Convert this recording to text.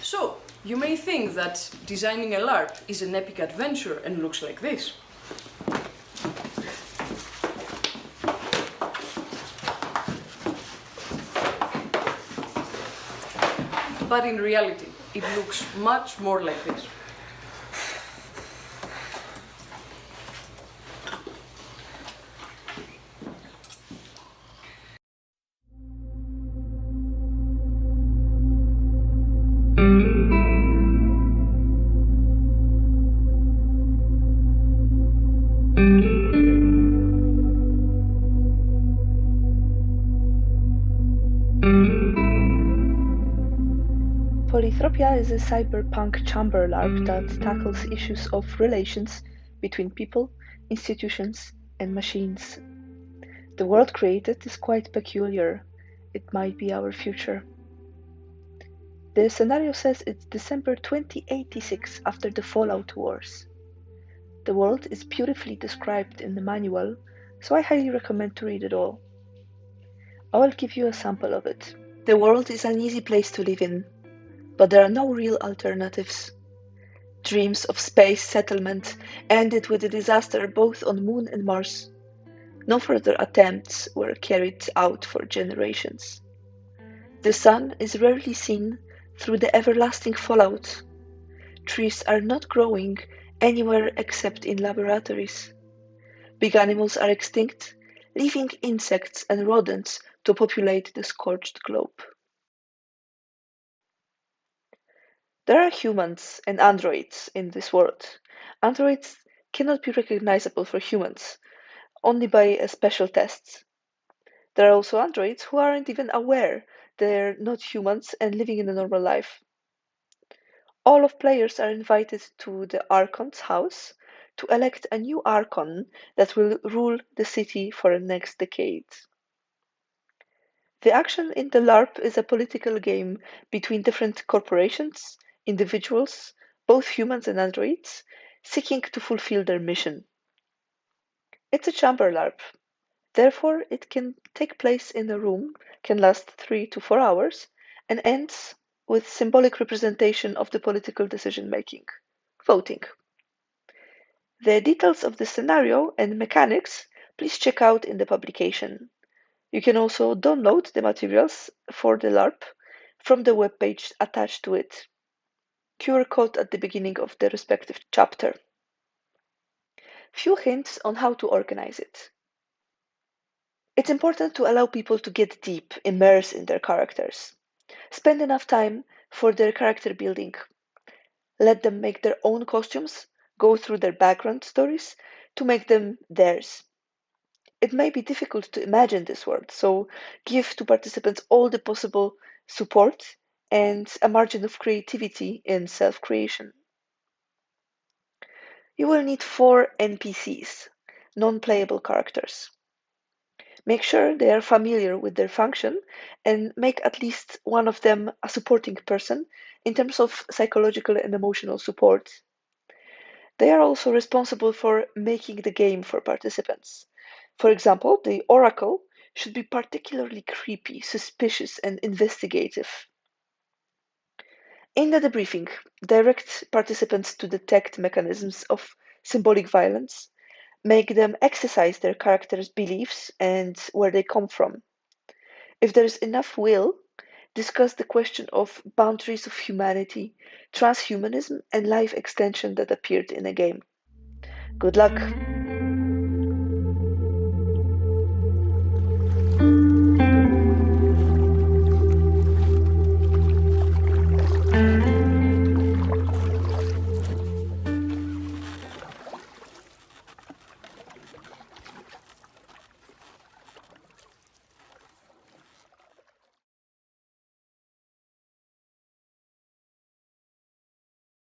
So, you may think that designing a LARP is an epic adventure and looks like this. But in reality, it looks much more like this. Polytropia is a cyberpunk chamber LARP that tackles issues of relations between people, institutions, and machines. The world created is quite peculiar. It might be our future. The scenario says it's December 2086 after the Fallout Wars. The world is beautifully described in the manual, so I highly recommend to read it all. I will give you a sample of it. The world is an easy place to live in, but there are no real alternatives. Dreams of space settlement ended with a disaster both on Moon and Mars. No further attempts were carried out for generations. The sun is rarely seen through the everlasting fallout. Trees are not growing anywhere except in laboratories. Big animals are extinct, leaving insects and rodents to populate the scorched globe. There are humans and androids in this world. Androids cannot be recognizable for humans, only by special tests. There are also androids who aren't even aware they're not humans and living in a normal life. All of players are invited to the Archon's house to elect a new Archon that will rule the city for the next decade. The action in the LARP is a political game between different corporations, individuals, both humans and androids, seeking to fulfill their mission. It's a chamber LARP, therefore it can take place in a room, can last 3 to 4 hours, and ends with symbolic representation of the political decision making, voting. The details of the scenario and mechanics please check out in the publication. You can also download the materials for the LARP from the webpage attached to it. QR code at the beginning of the respective chapter. Few hints on how to organize it. It's important to allow people to get deep, immerse in their characters. Spend enough time for their character building. Let them make their own costumes, go through their background stories to make them theirs. It may be difficult to imagine this world, so give to participants all the possible support and a margin of creativity in self-creation. You will need 4 NPCs, non-playable characters. Make sure they are familiar with their function and make at least one of them a supporting person in terms of psychological and emotional support. They are also responsible for making the game for participants. For example, the Oracle should be particularly creepy, suspicious, and investigative. In the debriefing, direct participants to detect mechanisms of symbolic violence, make them exercise their characters' beliefs and where they come from. If there is enough will, discuss the question of boundaries of humanity, transhumanism, and life extension that appeared in a game. Good luck!